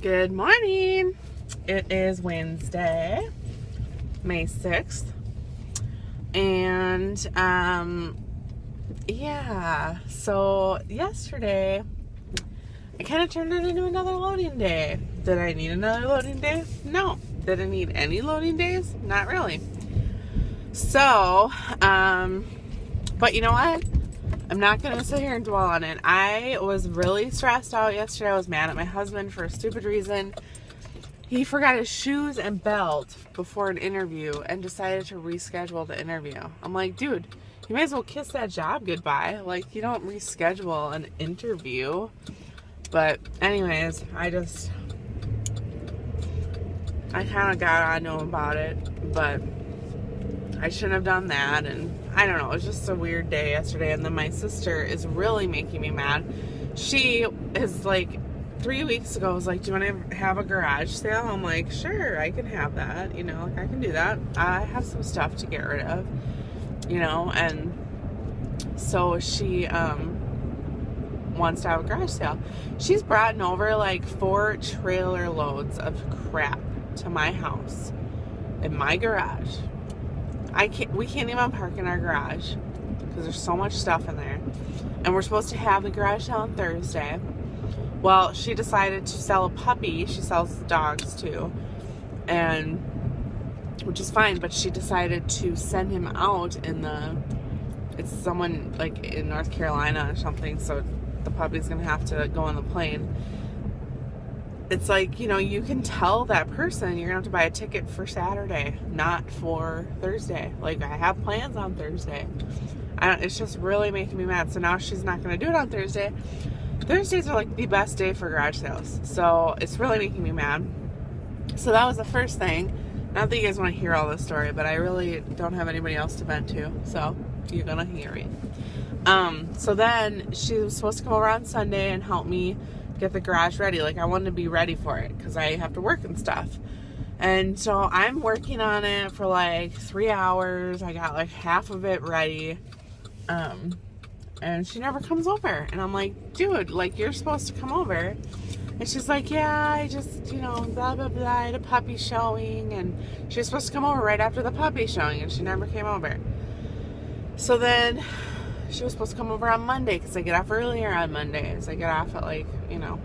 Good morning. It is Wednesday, May 6th. And, so yesterday, I kind of turned it into another loading day. Did I need another loading day? No. Did I need any loading days? Not really. So, but you know what? I'm not going to sit here and dwell on it. I was really stressed out yesterday. I was mad at my husband for a stupid reason. He forgot his shoes and belt before an interview and decided to reschedule the interview. I'm like, dude, you may as well kiss that job goodbye. Like, you don't reschedule an interview. But anyways, I kind of got on to him about it, but I shouldn't have done that. And I don't know, it was just a weird day yesterday. And then my sister is really making me mad. She is like, 3 weeks ago, was like, do you want to have a garage sale? I'm like, sure, I can have that. You know, like, I can do that. I have some stuff to get rid of, you know. And so she wants to have a garage sale. She's brought over like 4 trailer loads of crap to my house in my garage. We can't even park in our garage because there's so much stuff in there. And we're supposed to have the garage sale on Thursday. Well, she decided to sell a puppy. She sells dogs too, and which is fine. But she decided to send him out it's someone like in North Carolina or something. So the puppy's gonna have to go on the plane. It's like, you know, you can tell that person you're gonna have to buy a ticket for Saturday, not for Thursday. Like, I have plans on Thursday. It's just really making me mad. So now she's not gonna do it on Thursday. Thursdays are like the best day for garage sales. So it's really making me mad. So that was the first thing. Not that you guys want to hear all this story, but I really don't have anybody else to vent to. So you're gonna hear it. So then she was supposed to come over on Sunday and help me get the garage ready. Like, I wanted to be ready for it because I have to work and stuff. And so I'm working on it for like 3 hours. I got like half of it ready. And she never comes over. And I'm like, dude, like, you're supposed to come over. And she's like, yeah, I just, you know, blah, blah, blah, I had a puppy showing. And she was supposed to come over right after the puppy showing, and she never came over. So then she was supposed to come over on Monday because I get off earlier on Mondays. I get off at like, you know,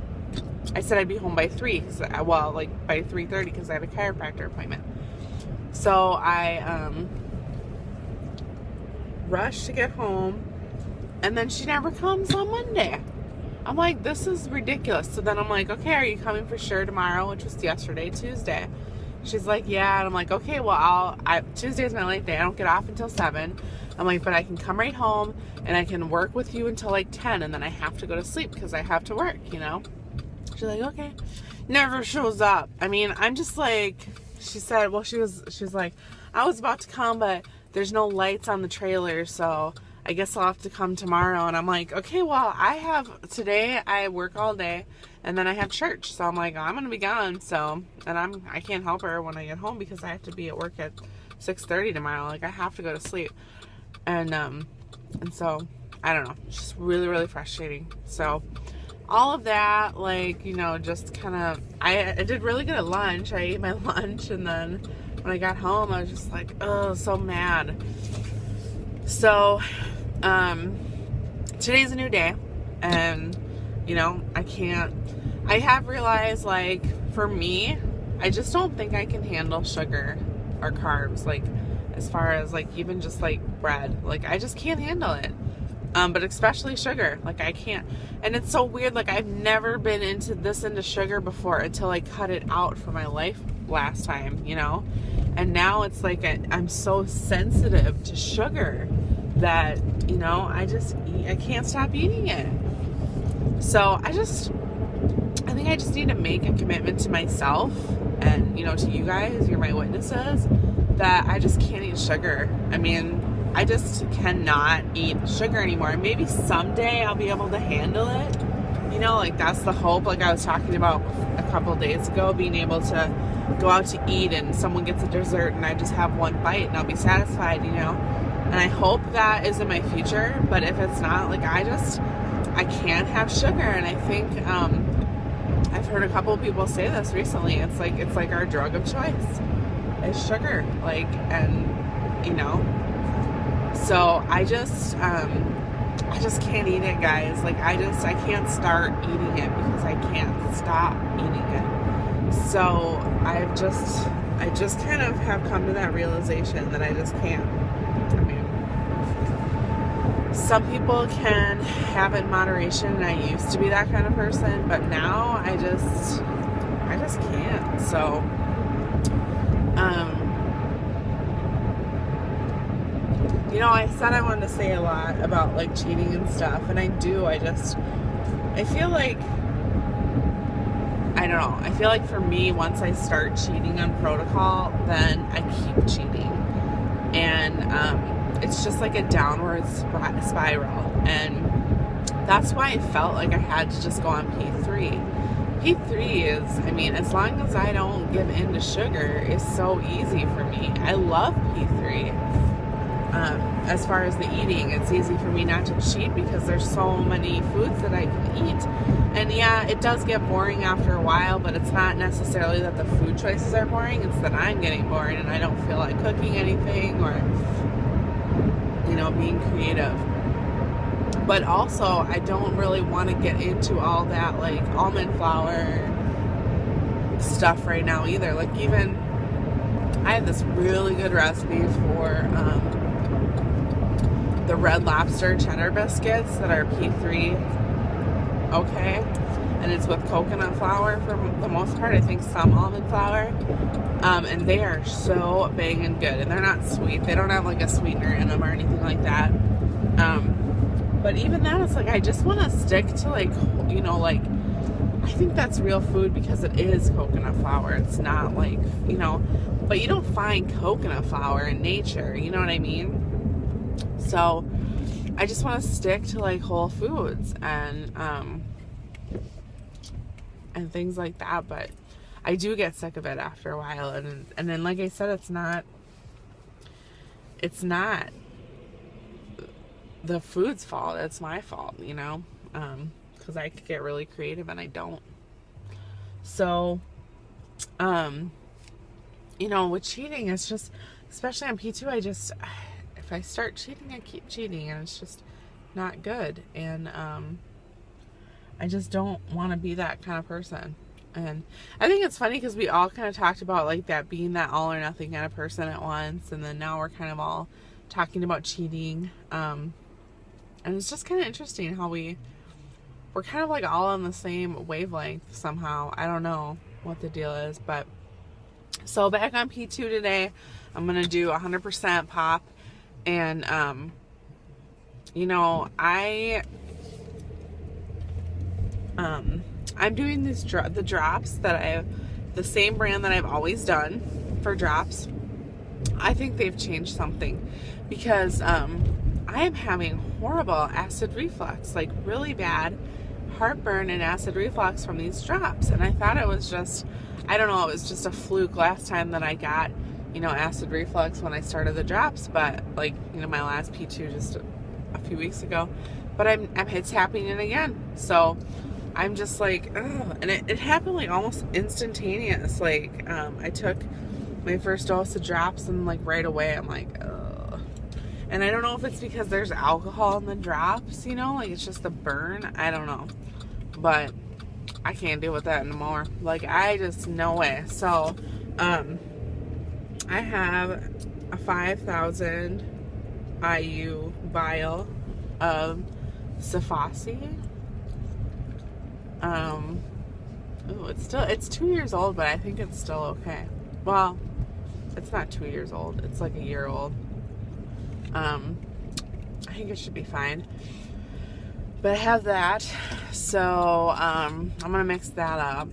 I said I'd be home by 3. Well, like by 3:30 because I had a chiropractor appointment. So I rushed to get home. And then she never comes on Monday. I'm like, this is ridiculous. So then I'm like, okay, are you coming for sure tomorrow? Which was yesterday, Tuesday. She's like, yeah. And I'm like, okay, well, Tuesday is my late day. I don't get off until 7. I'm like, but I can come right home and I can work with you until like 10. And then I have to go to sleep because I have to work, you know? She's like, okay. Never shows up. I mean, I'm just like, she said, well, she was like, I was about to come, but there's no lights on the trailer, so I guess I'll have to come tomorrow. And I'm like, okay, well, today I work all day and then I have church. So I'm like, I'm going to be gone. So, and I can't help her when I get home because I have to be at work at 6:30 tomorrow. Like, I have to go to sleep. And so, I don't know. It's just really, really frustrating. So all of that, like, you know, just kind of, I did really good at lunch. I ate my lunch, and then when I got home, I was just like, oh, so mad. So, today's a new day, and, you know, I have realized, like, for me, I just don't think I can handle sugar or carbs, like, as far as, like, even just, like, bread. Like, I just can't handle it. But especially sugar. Like, I can't. And it's so weird. Like, I've never been into sugar before until I cut it out for my life last time, you know? And now it's like I'm so sensitive to sugar that, you know, I can't stop eating it. So I think I just need to make a commitment to myself and, you know, to you guys, you're my witnesses, that I just can't eat sugar. I mean, I just cannot eat sugar anymore. Maybe someday I'll be able to handle it. You know, like, that's the hope. Like I was talking about a couple days ago, being able to go out to eat and someone gets a dessert and I just have one bite and I'll be satisfied, you know. And I hope that is in my future. But if it's not, like, I can't have sugar. And I think I've heard a couple of people say this recently. It's like our drug of choice is sugar, like, and you know, so I just can't eat it, guys. Like, I can't start eating it because I can't stop eating it. So I just kind of have come to that realization that I just can't. I mean, some people can have it in moderation, and I used to be that kind of person, but now I just can't. So, you know, I said I wanted to say a lot about like cheating and stuff, and I do. I feel like, I don't know. I feel like for me, once I start cheating on protocol, then I keep cheating, and it's just like a downward spiral, and that's why I felt like I had to just go on P3. P3 is, I mean, as long as I don't give in to sugar, is so easy for me. I love P3. As far as the eating, it's easy for me not to cheat because there's so many foods that I can eat. And yeah, it does get boring after a while, but it's not necessarily that the food choices are boring, it's that I'm getting bored and I don't feel like cooking anything or, you know, being creative. But also, I don't really want to get into all that, like, almond flour stuff right now either. Like, even, I have this really good recipe for the Red Lobster cheddar biscuits that are P3 okay, and it's with coconut flour for the most part. I think some almond flour, and they are so banging good, and they're not sweet. They don't have like a sweetener in them or anything like that. But even then, it's like I just want to stick to, like, you know, like, I think that's real food because it is coconut flour. It's not like, you know, but you don't find coconut flour in nature, you know what I mean? So I just want to stick to like whole foods and things like that. But I do get sick of it after a while, and then, like I said, it's not the food's fault. It's my fault, you know, because I could get really creative and I don't. So, you know, with cheating, it's just, especially on P2, if I start cheating, I keep cheating, and it's just not good. And I just don't want to be that kind of person. And I think it's funny because we all kind of talked about like that being that all or nothing kind of person at once, and then now we're kind of all talking about cheating. And it's just kind of interesting how we're kind of like all on the same wavelength somehow. I don't know what the deal is, but so back on P2 today, I'm gonna do 100% pop. And, you know, I'm doing the drops that the same brand that I've always done for drops. I think they've changed something because, I am having horrible acid reflux, like really bad heartburn and acid reflux from these drops. And I thought it was just, I don't know, it was just a fluke last time that I got, you know, acid reflux when I started the drops, but like, you know, my last P2 just a few weeks ago, but it's happening again. So I'm just like, ugh. And it happened like almost instantaneous. Like, I took my first dose of drops and like right away I'm like, ugh. And I don't know if it's because there's alcohol in the drops, you know, like it's just the burn. I don't know, but I can't deal with that anymore. Like, I just, no way. So, I have a 5,000 IU vial of Safasi. It's 2 years old, but I think it's still okay. Well, it's not 2 years old. It's like a year old. I think it should be fine. But I have that, so I'm gonna mix that up.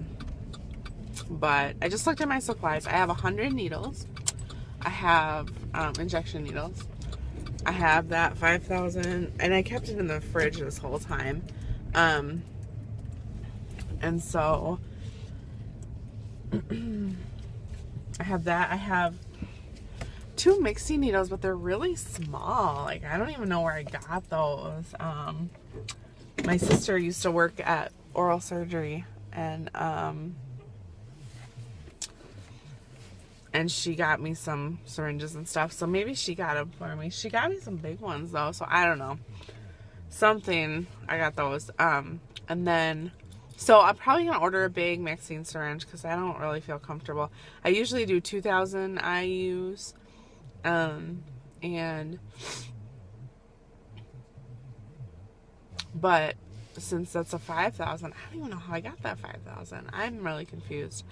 But I just looked at my supplies. I have 100 needles. I have injection needles. I have that 5,000, and I kept it in the fridge this whole time. And so I have that. I have 2 mixing needles, but they're really small. Like, I don't even know where I got those. My sister used to work at oral surgery, and she got me some syringes and stuff. So maybe she got them for me. She got me some big ones though, so I don't know. Something, I got those. And then, so I'm probably gonna order a big mixing syringe because I don't really feel comfortable. I usually do 2,000 IUs, but since that's a 5,000, I don't even know how I got that 5,000. I'm really confused.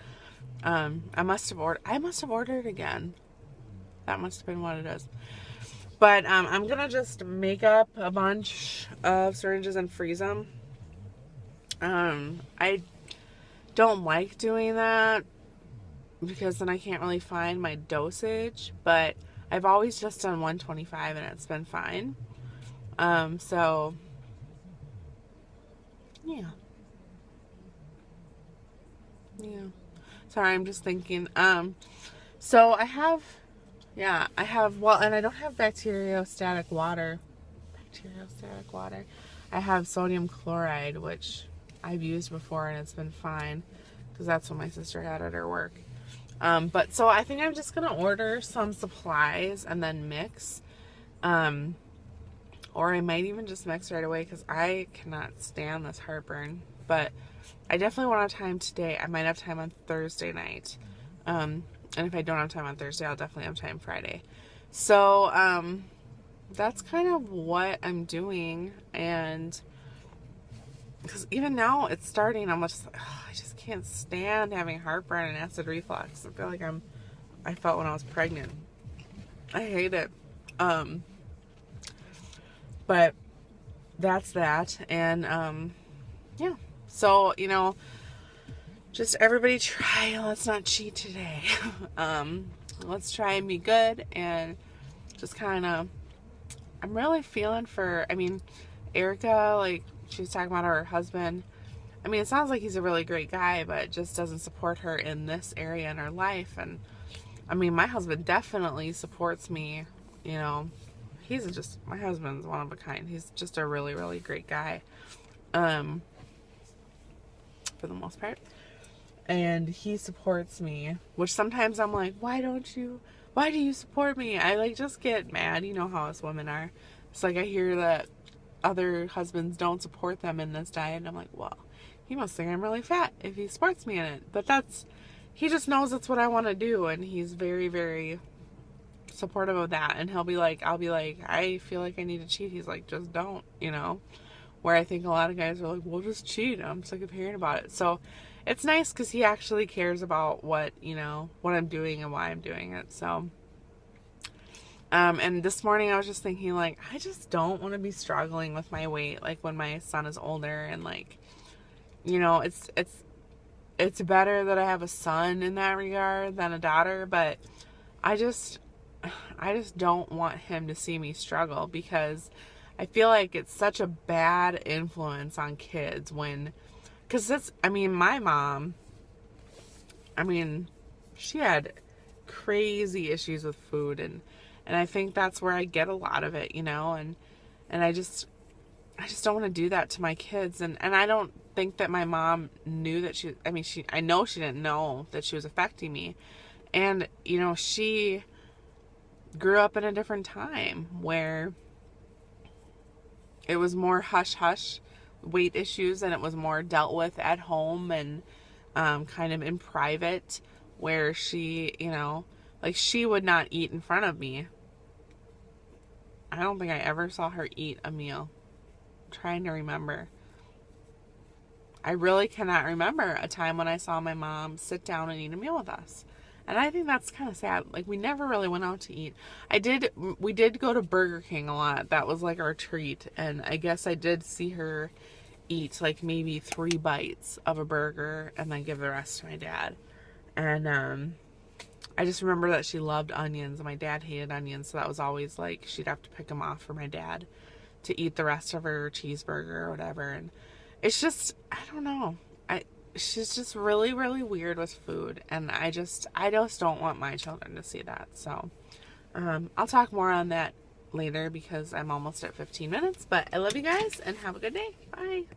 I must have ordered again. That must have been what it is. But I'm gonna just make up a bunch of syringes and freeze them. I don't like doing that because then I can't really find my dosage, but I've always just done 125 and it's been fine. So yeah. Sorry, I'm just thinking. So I have, well, and I don't have bacteriostatic water. I have sodium chloride, which I've used before and it's been fine because that's what my sister had at her work. But so I think I'm just going to order some supplies and then mix. Or I might even just mix right away because I cannot stand this heartburn. But I definitely won't have time today. I might have time on Thursday night. And if I don't have time on Thursday, I'll definitely have time Friday. So, that's kind of what I'm doing. And because even now it's starting, I'm just like, I just can't stand having heartburn and acid reflux. I feel like I felt when I was pregnant. I hate it. But that's that. And, yeah. So, just everybody try. Let's not cheat today. Let's try and be good and just kind of, I'm really feeling for, Erica, like, she was talking about her husband. It sounds like he's a really great guy, but just doesn't support her in this area in her life. And, my husband definitely supports me, He's just, my husband's one of a kind. He's just a really, really great guy. For the most part. And he supports me, which sometimes I'm like, why do you support me? I just get mad. You know how us women are. It's like I hear that other husbands don't support them in this diet, and I'm like, well, he must think I'm really fat if he supports me in it. But he just knows that's what I want to do, and he's very, very supportive of that. And I'll be like, I feel like I need to cheat. He's like, just don't, where I think a lot of guys are like, well, just cheat. I'm sick of hearing about it. So it's nice because he actually cares about what I'm doing and why I'm doing it. So, and this morning I was just thinking, like, I just don't want to be struggling with my weight, like, when my son is older. And, like, it's better that I have a son in that regard than a daughter, but I just don't want him to see me struggle because I feel like it's such a bad influence on kids because my mom, she had crazy issues with food, and I think that's where I get a lot of it, and I just don't want to do that to my kids, and I don't think that my mom knew that I know she didn't know that she was affecting me, and, she grew up in a different time where it was more hush-hush weight issues, and it was more dealt with at home and kind of in private, where she, she would not eat in front of me. I don't think I ever saw her eat a meal. I'm trying to remember. I really cannot remember a time when I saw my mom sit down and eat a meal with us. And I think that's kind of sad. Like, we never really went out to eat. We did go to Burger King a lot. That was like our treat. And I guess I did see her eat like maybe 3 bites of a burger and then give the rest to my dad. And I just remember that she loved onions. And my dad hated onions. So that was always like, she'd have to pick them off for my dad to eat the rest of her cheeseburger or whatever. And it's just, I don't know. She's just really, really weird with food, and I just don't want my children to see that. So, I'll talk more on that later because I'm almost at 15 minutes, but I love you guys and have a good day. Bye.